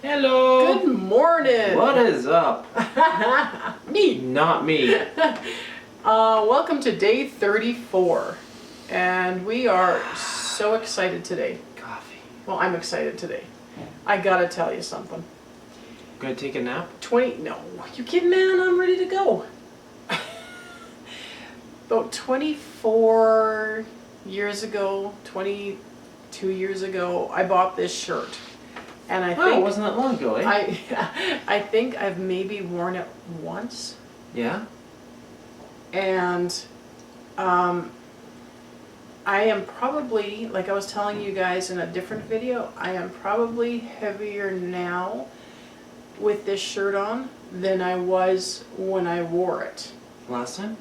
Hello. Good morning. What is up? Me. Not me. Welcome to day 34. And we are so excited today. Coffee. Well, I'm excited today. I gotta tell you something. Gonna take a nap? No, you kidding, man? I'm ready to go. About 22 years ago, I bought this shirt. And I think it wasn't that long ago, eh? I think I've maybe worn it once. Yeah? And I am probably, like I was telling you guys in a different video, I am probably heavier now with this shirt on than I was when I wore it. Last time?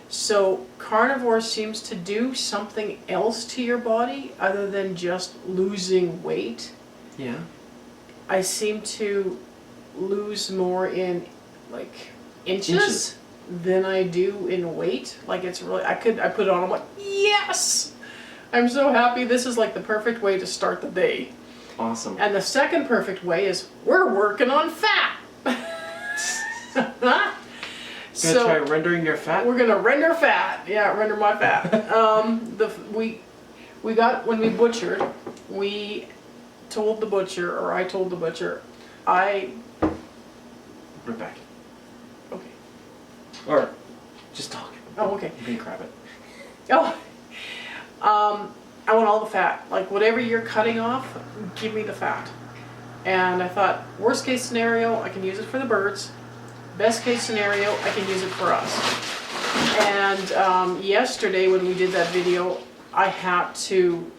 So Carnivore seems to do something else to your body other than just losing weight. Yeah. I seem to lose more in like inches than I do in weight. Like it's really, I put it on, I'm like, yes! I'm so happy. This is like the perfect way to start the day. Awesome. And the second perfect way is we're working on fat. Gonna try rendering your fat? We're gonna render fat. Yeah, render my fat. We got, when we butchered, we told the butcher, or I told the butcher, Right back. okay. Or just talk. Oh, okay. You can grab it. Oh, I want all the fat. Like whatever you're cutting off, give me the fat. And I thought, worst case scenario, I can use it for the birds. Best case scenario, I can use it for us. And yesterday when we did that video, I had to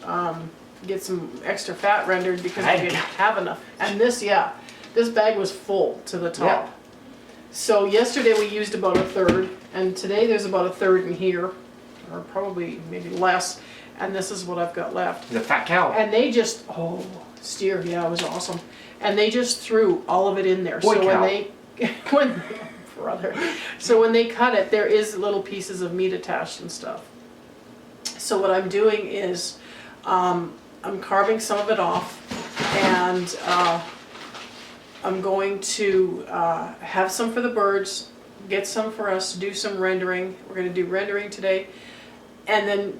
get some extra fat rendered because I didn't have enough. And this bag was full to the top. Yeah. So yesterday we used about a third, and today there's about a third in here, or probably maybe less. And this is what I've got left. He's a fat cow. And they just, steer, yeah, it was awesome. And they just threw all of it in there. Boy so cow. So when they cut it, there is little pieces of meat attached and stuff. So what I'm doing is I'm carving some of it off, and I'm going to have some for the birds, get some for us, do some rendering. We're going to do rendering today. And then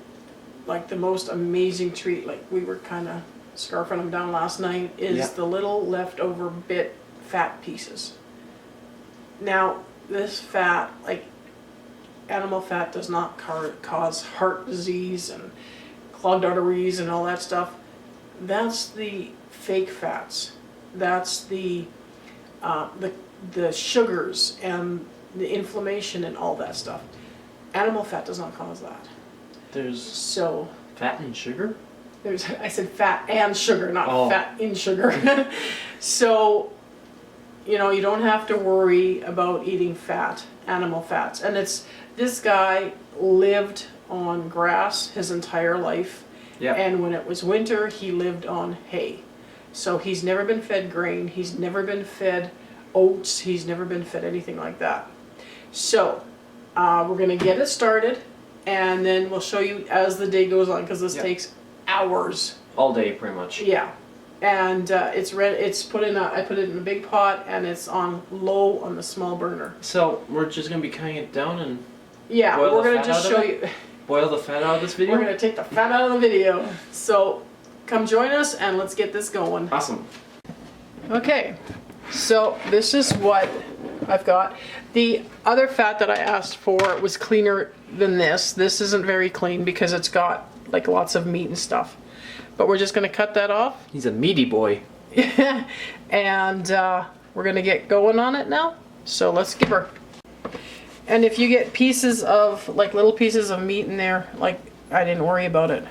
like the most amazing treat, like we were kind of scarfing them down last night, is the little leftover bit fat pieces. Now, this fat, like animal fat, does not cause heart disease and clogged arteries and all that stuff. That's the fake fats. That's the sugars and the inflammation and all that stuff. Animal fat does not cause that. There's fat and sugar? I said fat and sugar, not fat in sugar. So, you know, you don't have to worry about eating fat, animal fats. And this guy lived on grass his entire life. Yeah. And when it was winter, he lived on hay. So he's never been fed grain. He's never been fed oats. He's never been fed anything like that. So we're going to get it started, and then we'll show you as the day goes on, because this takes hours. All day, pretty much. Yeah. And it's put in I put it in a big pot, and it's on low on the small burner. So we're just gonna be cutting it down and we're gonna just show you. Boil the fat out of this video? We're gonna take the fat out of the video. So come join us and let's get this going. Awesome. Okay, so this is what I've got. The other fat that I asked for was cleaner than this. This isn't very clean because it's got like lots of meat and stuff. But we're just going to cut that off. He's a meaty boy. And we're going to get going on it now. So let's give her. And if you get pieces of, like little pieces of meat in there, like I didn't worry about it.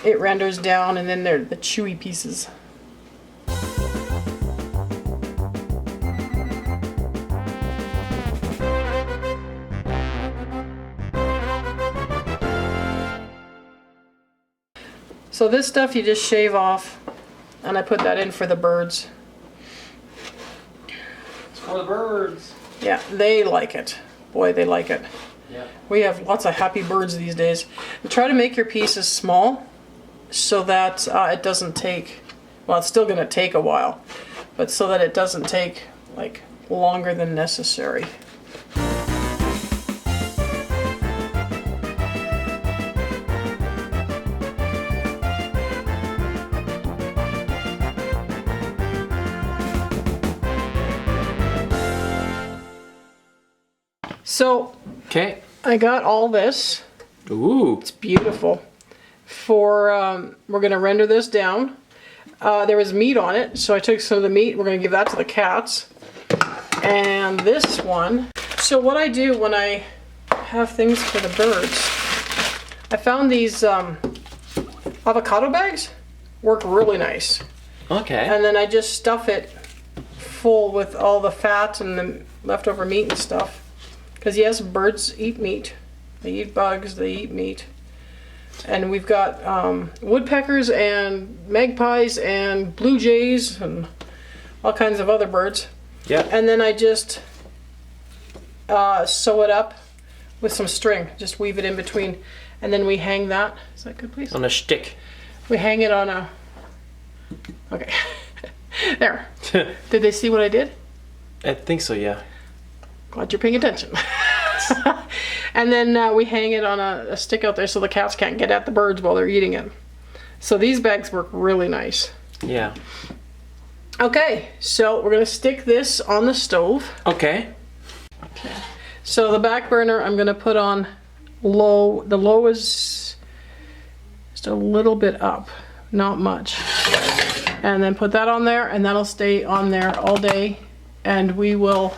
It renders down, and then they're the chewy pieces. So this stuff you just shave off, and I put that in for the birds. It's for the birds. Yeah, they like it. Boy, they like it. Yeah. We have lots of happy birds these days. And try to make your pieces small so that it doesn't take Well, it's still gonna take a while, but so that it doesn't take like longer than necessary. So Okay. I got all this. Ooh. It's beautiful. We're gonna render this down. There was meat on it, so I took some of the meat. We're gonna give that to the cats. And this one. So what I do when I have things for the birds, I found these avocado bags work really nice. Okay. And then I just stuff it full with all the fat and the leftover meat and stuff. Because yes, birds eat meat. They eat bugs, they eat meat. And we've got woodpeckers and magpies and blue jays and all kinds of other birds. Yeah. And then I just sew it up with some string. Just weave it in between. And then we hang that. Is that good, please? On a stick. We hang it on a... Okay. There. Did they see what I did? I think so, yeah. Glad you're paying attention. And then we hang it on a stick out there so the cats can't get at the birds while they're eating it. So these bags work really nice. Yeah. Okay, so we're gonna stick this on the stove. Okay. So the back burner I'm gonna put on low. The low is just a little bit up, not much. And then put that on there, and that'll stay on there all day. And we will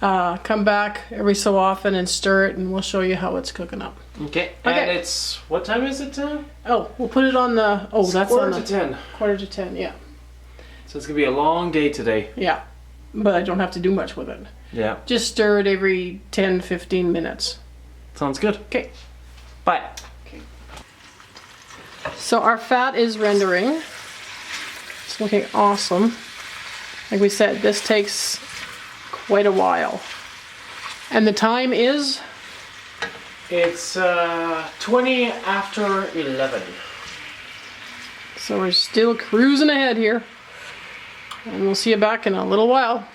come back every so often and stir it, and we'll show you how it's cooking up. Okay. Okay. And it's, what time is it now? Oh, we'll put it on the, oh, that's on Quarter the, to 10. quarter to 10, yeah. So it's gonna be a long day today. Yeah, but I don't have to do much with it. Yeah. Just stir it every 10, 15 minutes. Sounds good. Okay. Bye. So our fat is rendering. It's looking awesome. Like we said, this takes quite a while. And the time is? It's 20 after 11. So we're still cruising ahead here. And we'll see you back in a little while.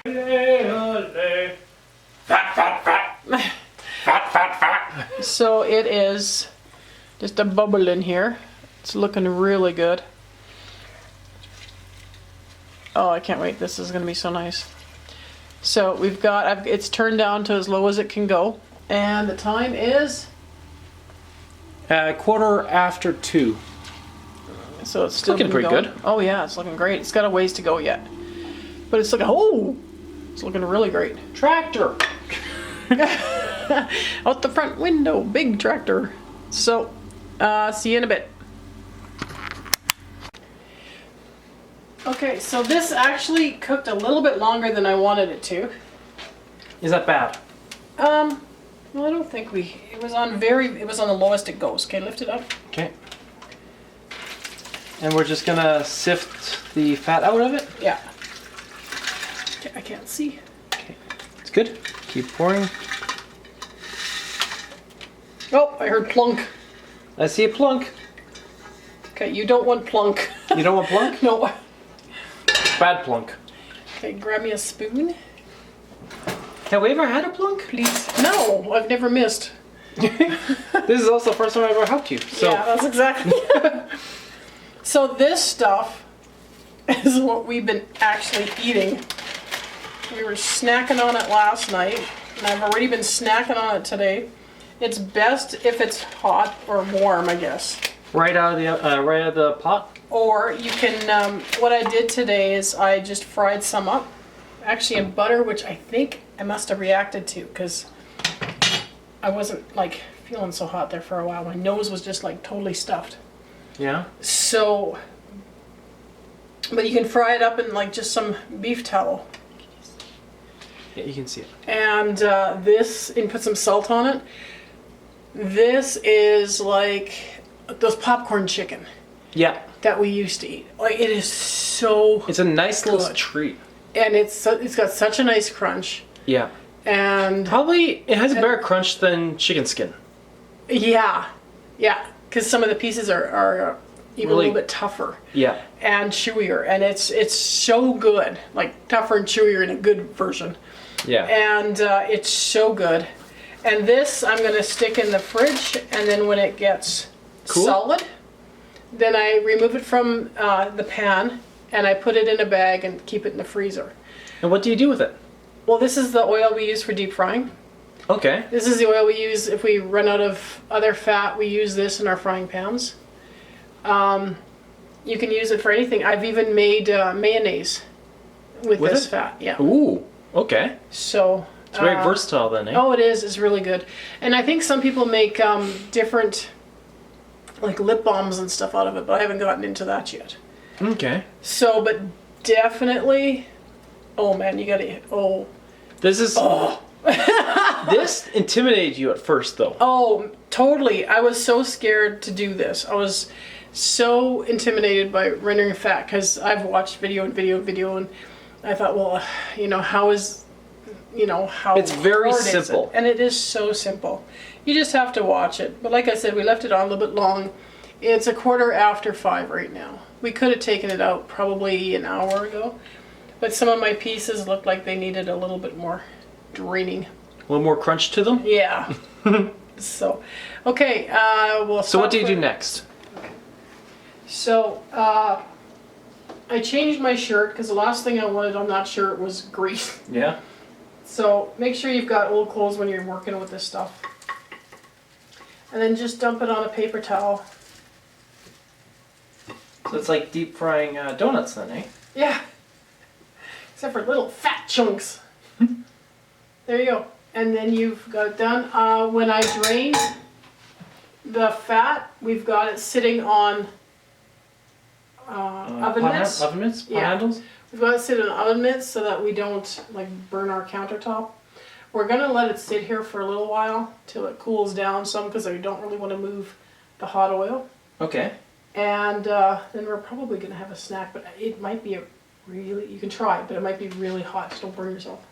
Fat, fat, fat. Fat, fat, fat. So it is just a bubble in here. It's looking really good. Oh, I can't wait. This is going to be so nice. So we've got, it's turned down to as low as it can go. And the time is? Quarter after 2. So it's still looking been pretty going. good. Oh yeah, it's looking great. It's got a ways to go yet. But it's looking, oh! It's looking really great. Tractor. Out the front window, big tractor. So, see you in a bit. Okay, so this actually cooked a little bit longer than I wanted it to. Is that bad? Well, I don't think it was on the lowest it goes. Okay, lift it up. Okay. And we're just gonna sift the fat out of it? Yeah. Okay, I can't see. Okay. It's good. Keep pouring. Oh, I heard plunk. I see a plunk. Okay, you don't want plunk. You don't want plunk? No. Bad plunk. Okay, grab me a spoon. Have we ever had a plunk? Please. No, I've never missed. This is also the first time I ever helped you. So Yeah, that's exactly. So this stuff is what we've been actually eating. We were snacking on it last night, and I've already been snacking on it today. It's best if it's hot or warm, I guess. right out of the pot. Or you can, what I did today is I just fried some up, actually in butter, which I think I must have reacted to because I wasn't like feeling so hot there for a while. My nose was just like totally stuffed. Yeah. So, but you can fry it up in like just some beef tallow. Yeah, you can see it. And this, and put some salt on it. This is like those popcorn chicken Yeah. that we used to eat. Like it is so It's a nice little good. treat. And it's got such a nice crunch. Yeah. And Probably it has a better crunch than chicken skin. yeah, because some of the pieces are even a little bit tougher. Yeah. And chewier, and it's so good, like tougher and chewier in a good version. Yeah. And it's so good. And this I'm gonna stick in the fridge, and then when it gets solid, then I remove it from the pan, and I put it in a bag and keep it in the freezer. And what do you do with it? Well, this is the oil we use for deep frying. Okay. This is the oil we use if we run out of other fat. We use this in our frying pans. You can use it for anything. I've even made mayonnaise with this fat. Yeah. Ooh. Okay. So It's very versatile then, eh? Oh, it is. It's really good. And I think some people make different, like lip balms and stuff out of it, but I haven't gotten into that yet. Okay. So, but definitely, oh man, you gotta, This is... Oh. This intimidated you at first, though. Oh, totally. I was so scared to do this. I was so intimidated by rendering fat because I've watched video, and I thought, well, how is, how It's very hard is it? simple. And it is so simple. You just have to watch it. But like I said, we left it on a little bit long. It's 5:15 right now. We could have taken it out probably an hour ago, but some of my pieces looked like they needed a little bit more draining. A little more crunch to them? Yeah. So, okay, we'll So what do you do next? So, I changed my shirt because the last thing I wanted on that shirt was grease. Yeah. So make sure you've got old clothes when you're working with this stuff. And then just dump it on a paper towel. So it's like deep frying donuts then, eh? Yeah. Except for little fat chunks. There you go. And then you've got it done. When I drain the fat, we've got it sitting on oven mitts. Oven mitts? Pot Yeah. handles? We've got to sit in oven mitts so that we don't burn our countertop. We're going to let it sit here for a little while till it cools down some because I don't really want to move the hot oil. Okay. And then we're probably going to have a snack, but it might be you can try it, but it might be really hot, so don't burn yourself.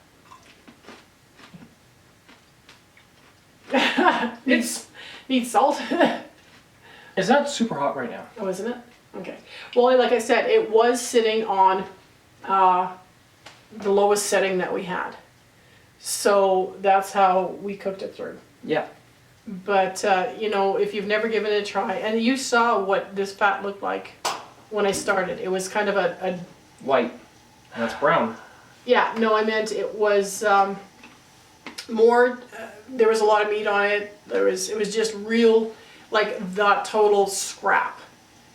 It needs salt. It's not super hot right now. Oh, isn't it? Okay. Well, like I said, it was sitting on the lowest setting that we had. So that's how we cooked it through. Yeah. But, if you've never given it a try, and you saw what this fat looked like when I started. It was kind of a White. And that's brown. yeah, no, I meant it was more, there was a lot of meat on it. It was just real, like that total scrap.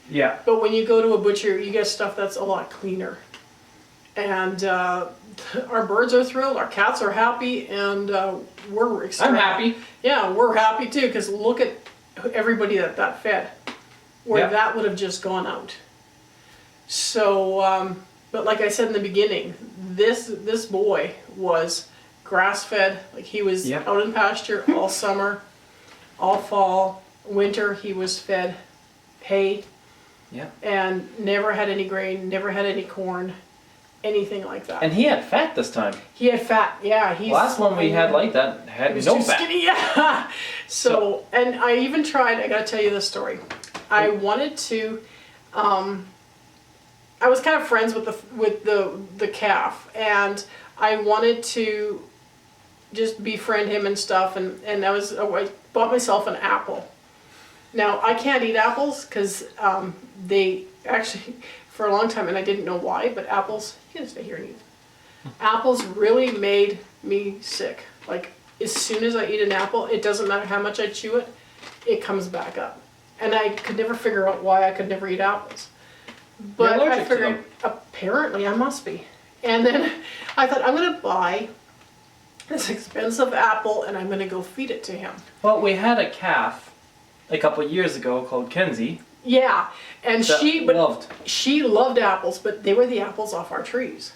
Yeah. But when you go to a butcher, you get stuff that's a lot cleaner. And our birds are thrilled, our cats are happy, and we're extremely I'm happy. Yeah, we're happy too, because look at everybody that fed, where Yep. that would have just gone out. So, but like I said in the beginning, this boy was grass-fed, like he was Yep. out in pasture all summer, all fall, winter he was fed hay. Yeah. And never had any grain, never had any corn, anything like that. And he had fat this time. He had fat, yeah. Last one we had like that had he was no too fat. skinny, yeah. So, and I even tried, I gotta tell you this story. I wanted to, I was kind of friends with the calf, and I wanted to just befriend him and stuff, and I bought myself an apple. Now, I can't eat apples because they actually, for a long time, and I didn't know why, but apples, you can stay here and eat. Apples really made me sick. Like, as soon as I eat an apple, it doesn't matter how much I chew it, it comes back up. And I could never figure out why I could never eat apples. But You're allergic I to figured, them. apparently I must be. And then I thought, I'm going to buy this expensive apple and I'm going to go feed it to him. Well, we had a calf a couple years ago called Kenzie. Yeah, and that she loved apples, but they were the apples off our trees.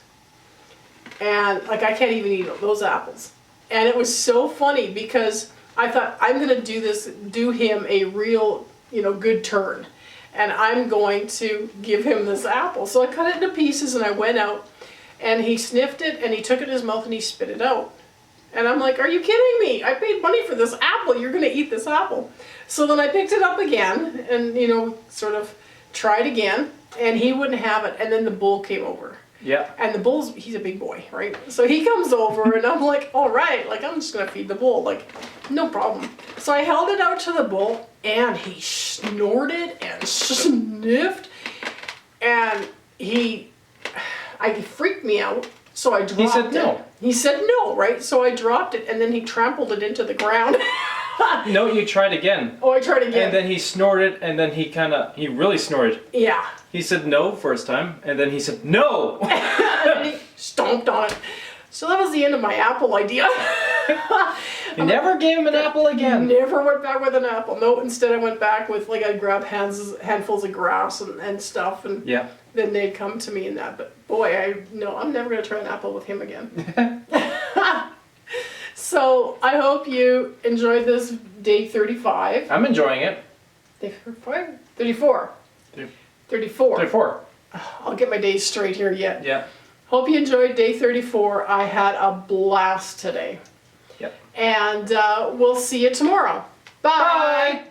And like I can't even eat those apples. And it was so funny because I thought I'm going to do him a real, good turn. And I'm going to give him this apple. So I cut it into pieces and I went out and he sniffed it and he took it in his mouth and he spit it out. And I'm like, are you kidding me? I paid money for this apple. You're going to eat this apple. So then I picked it up again and, sort of tried again, and he wouldn't have it. And then the bull came over. Yeah. And the bull's, he's a big boy, right? So he comes over and I'm like, all right, like I'm just gonna feed the bull, like no problem. So I held it out to the bull and he snorted and sniffed and he freaked me out. So I dropped it. He said no. He said no, right? So I dropped it and then he trampled it into the ground. No, you tried again. Oh, I tried again. And then he snorted, and then he really snorted. Yeah. He said no first time, and then he said no. And then he stomped on it. So that was the end of my apple idea. You never gave him an apple again. Never went back with an apple. No, instead I went back with, like, I grabbed handfuls of grass and stuff, and Yeah. then they'd come to me and that. But boy, I'm never going to try an apple with him again. So I hope you enjoyed this day 35. I'm enjoying it. Day 34? 34. 34. 34. I'll get my days straight here yet. Yeah. Hope you enjoyed day 34. I had a blast today. Yep. And we'll see you tomorrow. Bye. Bye.